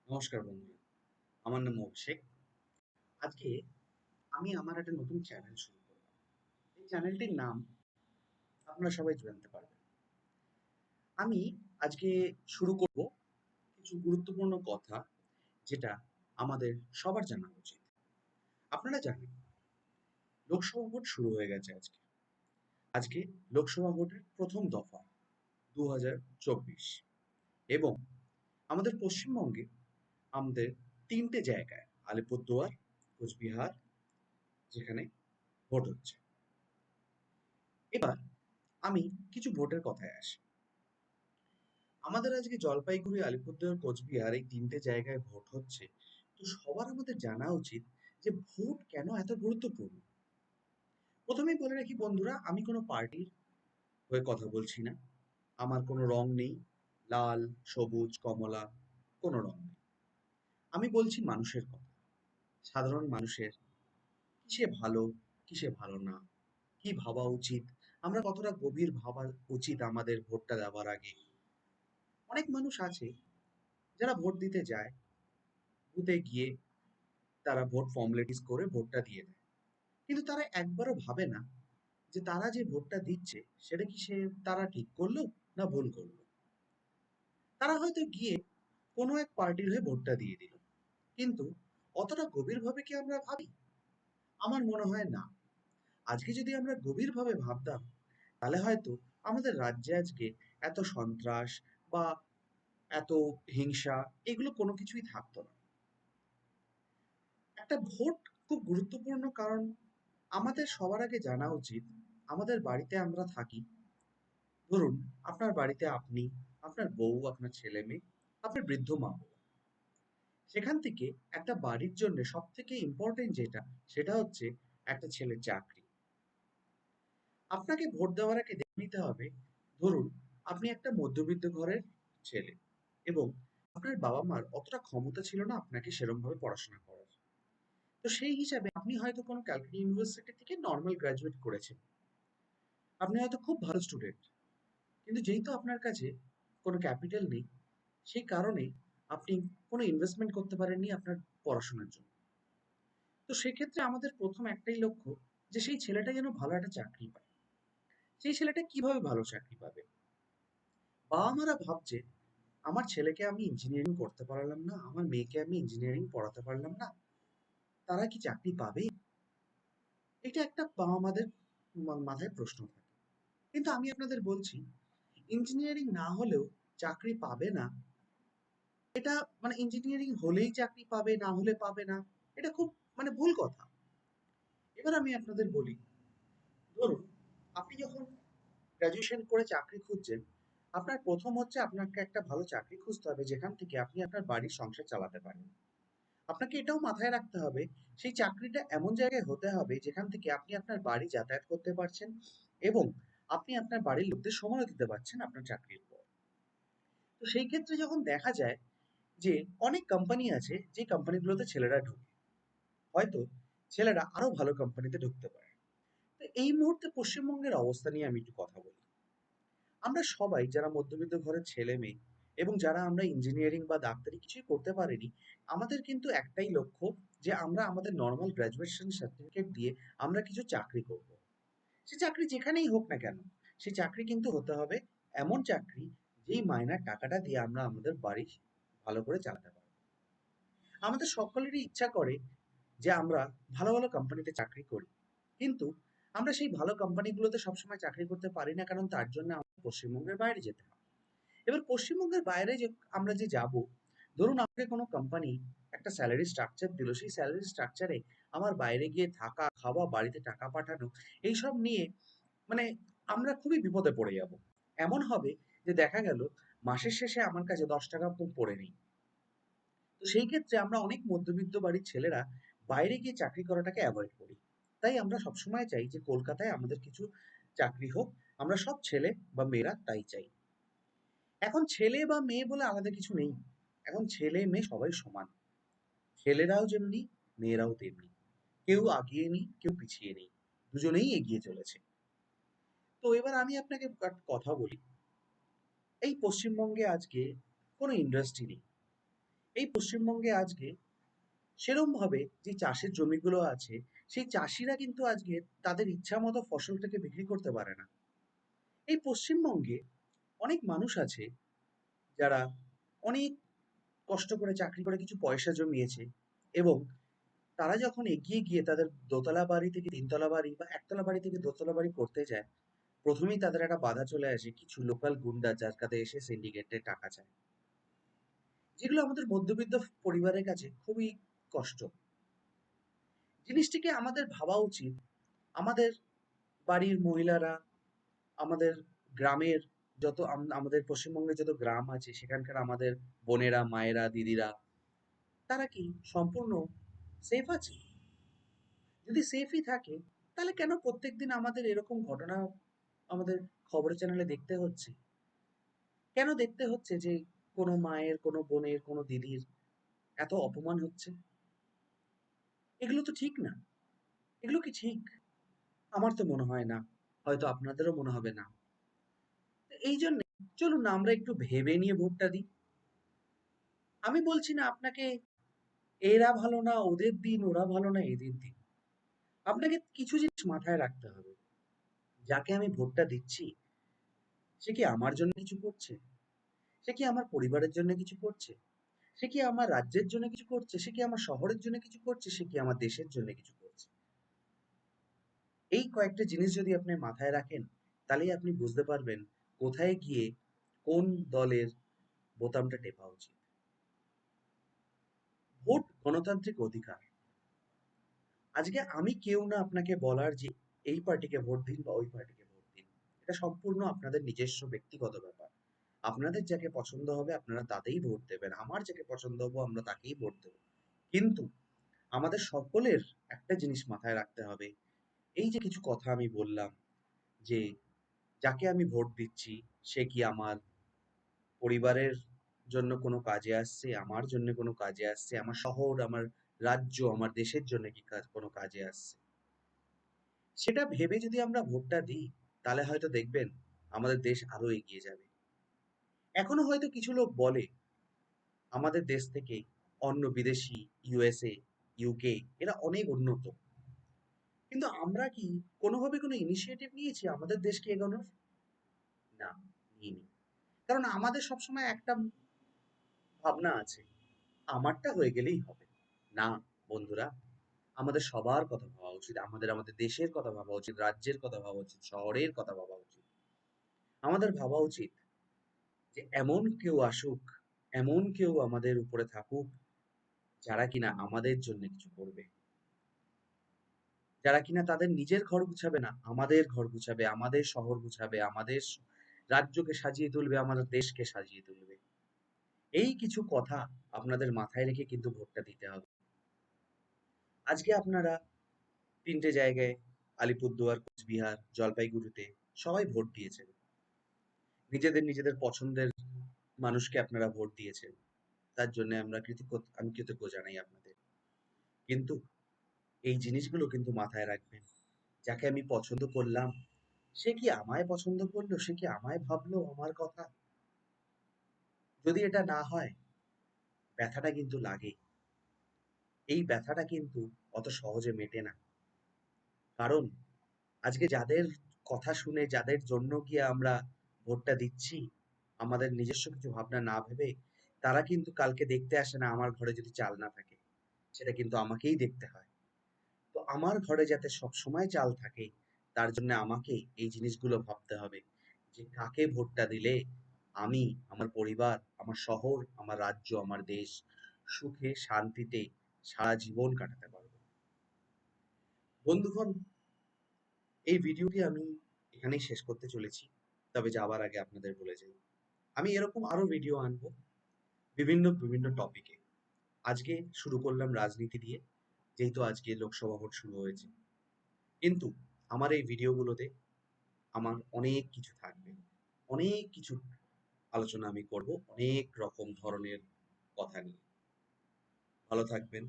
নমস্কার বন্ধুরা, আমার নাম অভিষেক। আজকে আমি আমার একটা নতুন চ্যানেল শুরু করলাম। এই চ্যানেলটির নাম আপনারা সবাই জানতে পারবেন। আমি আজকে শুরু করব কিছু গুরুত্বপূর্ণ কথা, যেটা আমাদের সবার জানা উচিত। আপনারা জানেন, লোকসভা ভোট শুরু হয়ে গেছে আজকে। আজকে লোকসভা ভোটের প্রথম দফা 2024 এবং আমাদের পশ্চিমবঙ্গে আমাদের ৩টে জায়গায় আলিপুরদুয়ার, কোচবিহার, যেখানে ভোট হচ্ছে। এবার আমি কিছু ভোটের কথায় আসি। আমাদের আজকে জলপাইগুড়ি, আলিপুরদুয়ার, কোচবিহার এই ৩টে জায়গায় ভোট হচ্ছে। তো সবার আমাদের জানা উচিত যে ভোট কেন এত গুরুত্বপূর্ণ। প্রথমেই বলে রাখি বন্ধুরা, আমি কোনো পার্টির হয়ে কথা বলছি না। আমার কোনো রং নেই, লাল, সবুজ, কমলা, কোনো রং নেই। আমি বলছি মানুষের কথা, সাধারণ মানুষের কিসে ভালো, কিসে ভালো না, কি ভাবা উচিত, আমরা কতটা গভীর ভাবা উচিত আমাদের ভোটটা দেওয়ার আগে। অনেক মানুষ আছে যারা ভোট দিতে যায়, বুথে গিয়ে তারা ভোট ফর্মালিটিস করে ভোটটা দিয়ে দেয়। কিন্তু তারা একবারও ভাবে না যে তারা যে ভোটটা দিচ্ছে সেটা কি তারা ঠিক করলো না ভুল করলো। তারা হয়তো গিয়ে কোনো এক পার্টির হয়ে ভোটটা দিয়ে দিল, কিন্তু অতটা গভীরভাবে কি আমরা ভাবি? আমার মনে হয় না। আজকে যদি আমরা গভীরভাবে ভাবতাম, তাহলে হয়তো আমাদের রাজ্যে আজকে এত সন্ত্রাস বা এত হিংসা এগুলো কোনো কিছুই থাকতো না। একটা ভোট খুব গুরুত্বপূর্ণ, কারণ আমাদের সবার আগে জানা উচিত, আমাদের বাড়িতে আমরা থাকি। ধরুন, আপনার বাড়িতে আপনি, আপনার বউ, আপনার ছেলে মেয়ে, আপনার বৃদ্ধ মা বাবা। সেখান থেকে একটা বাড়ির জন্য সব থেকে ইম্পর্টেন্ট যেটা, সেটা হচ্ছে একটা ছেলের চাকরি। আপনাকে ভোট দেওয়ার আগে দেখে নিতে হবে, ধরুন আপনি একটা মধ্যবিত্ত ঘরের ছেলে এবং আপনার বাবা মার অতটা ক্ষমতা ছিল না আপনাকে সেরকম ভাবে পড়াশোনা করার। তো সেই হিসাবে আপনি হয়তো কোনো ক্যালকাটা ইউনিভার্সিটি থেকে নর্মাল গ্রাজুয়েট করেছেন। আপনি হয়তো খুব ভালো স্টুডেন্ট, কিন্তু যেহেতু আপনার কাছে কোনো ক্যাপিটাল নেই, সেই কারণে আপনি কোনো ইনভেস্টমেন্ট করতে পারেননি আপনার পড়াশোনার জন্য। তো সেক্ষেত্রে আমাদের প্রথম একটাই লক্ষ্য, যে সেই ছেলেটা যেন ভালো একটা চাকরি পায়। সেই ছেলেটা কিভাবে ভালো চাকরি পাবে? বাবা মারা ভাবছে, আমার ছেলেকে আমি ইঞ্জিনিয়ারিং করতে পারলাম না, আমার মেয়েকে আমি ইঞ্জিনিয়ারিং পড়াতে পারলাম না, তারা কি চাকরি পাবে? এটা একটা বাবা মাদের মাথায় প্রশ্ন থাকে। কিন্তু আমি আপনাদের বলছি, ইঞ্জিনিয়ারিং না হলেও চাকরি পাবে না, এটা ইঞ্জিনিয়ারিং হলেই চাকরি পাবে, না হলে পাবে না, এটা খুব ভুল কথা। এবার আমি আপনাদের বলি, ধরুন আপনি যখন গ্রাজুয়েশন করে চাকরি খুঁজছেন, আপনার প্রথম হচ্ছে আপনাকে একটা ভালো চাকরি খুঁজতে হবে যেখান থেকে আপনি আপনার বাড়ির সংসার চালাতে পারেন। আপনাকে এটাও মাথায় রাখতে হবে, সেই চাকরিটা এমন জায়গায় হতে হবে যেখান থেকে আপনি আপনার বাড়ি যাতায়াত করতে পারছেন এবং আপনি আপনার বাড়ির লোকদের সময় দিতে পারছেন আপনার চাকরির পর। তো সেই ক্ষেত্রে যখন দেখা যায় যে অনেক কোম্পানি আছে যে কোম্পানিগুলোতে ছেলেরা ঢোকে, হয়তো ছেলেরা আরো ভালো কোম্পানিতে ঢুকতে পারে। তো এই মুহূর্তে পশ্চিমবঙ্গের অবস্থা নিয়ে আমি একটু কথা বলি। আমরা সবাই যারা মধ্যবিত্ত ঘরের ছেলে মেয়ে এবং যারা আমরা ইঞ্জিনিয়ারিং বা ডাক্তারি কিছুই করতে পারিনি, আমাদের কিন্তু একটাই লক্ষ্য, যে আমরা আমাদের নর্মাল গ্রাজুয়েশন সার্টিফিকেট দিয়ে আমরা কিছু চাকরি করব। সে চাকরি যেখানেই হোক না কেন, সেই চাকরি কিন্তু হতে হবে এমন চাকরি যেই মাইনের টাকাটা দিয়ে আমরা আমাদের বাড়ি ভালো করে চালাতে পারবো। আমাদের সকলেরই ইচ্ছা করে যে আমরা ভালো ভালো কোম্পানিতে চাকরি করি, কিন্তু আমরা সেই ভালো কোম্পানিগুলোতে সবসময় চাকরি করতে পারি না, কারণ তার জন্য আমাদের পশ্চিমবঙ্গের বাইরে যেতে হয়। এবার পশ্চিমবঙ্গের বাইরে যে আমরা যে যাব, ধরুন আমাকে কোনো কোম্পানি একটা স্যালারি স্ট্রাকচার দিল, সেই স্যালারি স্ট্রাকচারে আমার বাইরে গিয়ে থাকা, খাওয়া, বাড়িতে টাকা পাঠানো, এইসব নিয়ে মানে আমরা খুবই বিপদে পড়ে যাব। এমন হবে যে দেখা গেল মাসের শেষে আমার কাছে 10 টাকা পড়ে নেই। তো সেই ক্ষেত্রে আমরা অনেক মধ্যবিত্ত বাড়ির ছেলেরা বাইরে গিয়ে চাকরি করাটাকে অ্যাভয়েড করি। তাই আমরা সবসময় চাই যে কলকাতায় আমাদের কিছু চাকরি হোক। আমরা সব ছেলে বা মেয়েরা তাই চাই। এখন ছেলে বা মেয়ে বলে আলাদা কিছু নেই। এখন ছেলে মেয়ে সবাই সমান। ছেলেরাও যেমনি, মেয়েরাও তেমনি। কেউ আগিয়ে নেই, কেউ পিছিয়ে নেই। দুজনেই এগিয়ে চলেছে। তো এবার আমি আপনাকে একটা কথা বলি। এই পশ্চিমবঙ্গে আজকে কোনো ইন্ডাস্ট্রি নেই এই পশ্চিমবঙ্গে আজকে সেরম ভাবে যে চাষের জমিগুলো আছে, সেই চাষিরা কিন্তু আজকে তাদের ইচ্ছা মতো ফসলটাকে বিক্রি করতে পারে না। এই পশ্চিমবঙ্গে অনেক মানুষ আছে যারা অনেক কষ্ট করে চাকরি করে কিছু পয়সা জমিয়েছে, এবং তারা যখন এগিয়ে গিয়ে তাদের দোতলা বাড়ি থেকে তিনতলা বাড়ি বা একতলা বাড়ি থেকে দোতলা বাড়ি করতে যায়, প্রথমেই তাদের একটা বাধা চলে আসে কিছু লোকাল গুন্ডা, যার কাছে এসে সিন্ডিকেটের টাকা চায়, যেগুলো আমাদের মধ্যবিত্ত পরিবারের কাছে খুবই কষ্ট। জিনিসটিকে আমাদের ভাবা উচিত, আমাদের বাড়ির মহিলারা, আমাদের গ্রামের আমাদের পশ্চিমবঙ্গে যত গ্রাম আছে সেখানকার আমাদের বোনেরা, মায়েরা, দিদিরা, তারা কি সম্পূর্ণ সেফ আছে? যদি সেফই থাকে, তাহলে কেন প্রত্যেকদিন আমাদের এরকম ঘটনা আমাদের খবরের চ্যানেলে দেখতে হচ্ছে? কেন দেখতে হচ্ছে যে কোনো মায়ের, কোনো বোনের, কোনো দিদির এত অপমান হচ্ছে? এগুলো তো ঠিক না। এগুলো কি ঠিক? আমার তো মনে হয় না। হয়তো আপনাদেরও মনে হবে না। এই জন্য চলুন না আমরা একটু ভেবে নিয়ে ভোটটা দিই। আমি বলছি না আপনাকে এরা ভালো না ওদের দিন, ওরা ভালো না এদের দিন। আপনাকে কিছু জিনিস মাথায় রাখতে হবে। যাকে আমি ভোটটা দিচ্ছি, সে কি আমার জন্য কিছু করছে? সে কি আমার পরিবারের জন্য কিছু করছে? সে কি আমার রাজ্যের জন্য কিছু করছে? সে কি আমার শহরের জন্য কিছু করছে? সে কি আমার দেশের জন্য কিছু করছে? এই কয়েকটা জিনিস যদি আপনি মাথায় রাখেন, তাহলেই আপনি বুঝতে পারবেন কোথায় গিয়ে কোন দলের বোতামটা টেপা উচিত। ভোট গণতান্ত্রিক অধিকার। আজকে আমি কেউ না আপনাকে বলার যে এই পার্টিকে ভোট দিন বা ওই পার্টিকে ভোট দিন। এটা সম্পূর্ণ আপনাদের নিজস্ব ব্যক্তিগত ব্যাপার। আপনাদের যাকে পছন্দ হবে আপনারা তাতেই ভোট দেবেন। আমার যাকে পছন্দ হবে আমরা তাকেই ভোট দেব। কিন্তু আমাদের সকলের একটা জিনিস মাথায় রাখতে হবে। এই যে কিছু কথা আমি বললাম যে যাকে আমি ভোট দিচ্ছি সে কি আমার পরিবারের জন্য কোনো কাজে আসছে, আমার জন্য কোনো কাজে আসছে, আমার শহর, আমার রাজ্য, আমার দেশের জন্য কি কোনো কাজে আসছে, সেটা ভেবে যদি আমরা ভোটটা দিই, তাহলে হয়তো দেখবেন আমাদের দেশ আরো এগিয়ে যাবে। এখনো হয়তো কিছু লোক বলে আমাদের দেশ থেকে অন্য বিদেশি, ইউএসএ, ইউকে এরা অনেক উন্নত। কিন্তু আমরা কি কোনোভাবে কোনো ইনিশিয়েটিভ নিয়েছি আমাদের দেশকে এগোনোর? না, নিইনি। কারণ আমাদের সবসময় একটা ভাবনা আছে, আমারটা হয়ে গেলেই হবে। না বন্ধুরা, আমাদের সবার কথা ভাবা উচিত। আমাদের আমাদের দেশের কথা ভাবা উচিত, রাজ্যের কথা ভাবা উচিত, শহরের কথা ভাবা উচিত। আমাদের ভাবা উচিত যে এমন কেউ আসুক, এমন কেউ আমাদের উপরে থাকুক যারা কিনা আমাদের জন্য কিছু করবে, যারা কিনা তাদের নিজের ঘর গুছাবে না, আমাদের ঘর গুছাবে, আমাদের শহর গুছাবে, আমাদের রাজ্যকে সাজিয়ে তুলবে, আমাদের দেশকে সাজিয়ে তুলবে। এই কিছু কথা আপনাদের মাথায় রেখে কিন্তু ভোটটা দিতে হবে। আজকে আপনারা তিনটে জায়গায়, আলিপুরদুয়ার, কোচবিহার, জলপাইগুড়িতে সবাই ভোট দিয়েছেন। নিজেদের নিজেদের পছন্দের মানুষকে আপনারা ভোট দিয়েছেন। তার জন্য আমি কৃতজ্ঞ জানাই আপনাদের। কিন্তু এই জিনিসগুলো কিন্তু মাথায় রাখবেন। যাকে আমি পছন্দ করলাম, সে কি আমায় পছন্দ করলো? সে কি আমায় ভাবলো আমার কথা? যদি এটা না হয়, ব্যথাটা কিন্তু লাগে। এই ব্যথাটা কিন্তু অত সহজে মেটে না। কারণ আজকে যাদের কথা শুনে, যাদের জন্য গিয়ে আমরা ভোটটা দিচ্ছি, আমাদের নিজস্ব কিছু ভাবনা না ভেবে, তারা কিন্তু কালকে দেখতে আসে না আমার ঘরে যদি চাল না থাকে। সেটা কিন্তু আমাকেই দেখতে হয়। তো আমার ঘরে যাতে সবসময় চাল থাকে, তার জন্য আমাকে এই জিনিসগুলো ভাবতে হবে যে কাকে ভোটটা দিলে আমি, আমার পরিবার, আমার শহর, আমার রাজ্য, আমার দেশ সুখে শান্তিতে সারা জীবন কাটাতে পারবো। বন্ধুগণ, এই ভিডিওটি আমি এখানেই শেষ করতে চলেছি। তবে যাবার আগে আপনাদের বলে যাই, আমি এরকম আরো ভিডিও আনবো বিভিন্ন বিভিন্ন টপিকে। আজকে শুরু করলাম রাজনীতি দিয়ে, যেহেতু আজকে লোকসভা ভোট শুরু হয়েছে। কিন্তু আমার এই ভিডিওগুলোতে আমার অনেক কিছু থাকবে, অনেক কিছু আলোচনা আমি করব অনেক রকম ধরনের কথা নিয়ে। ভালো থাকবেন।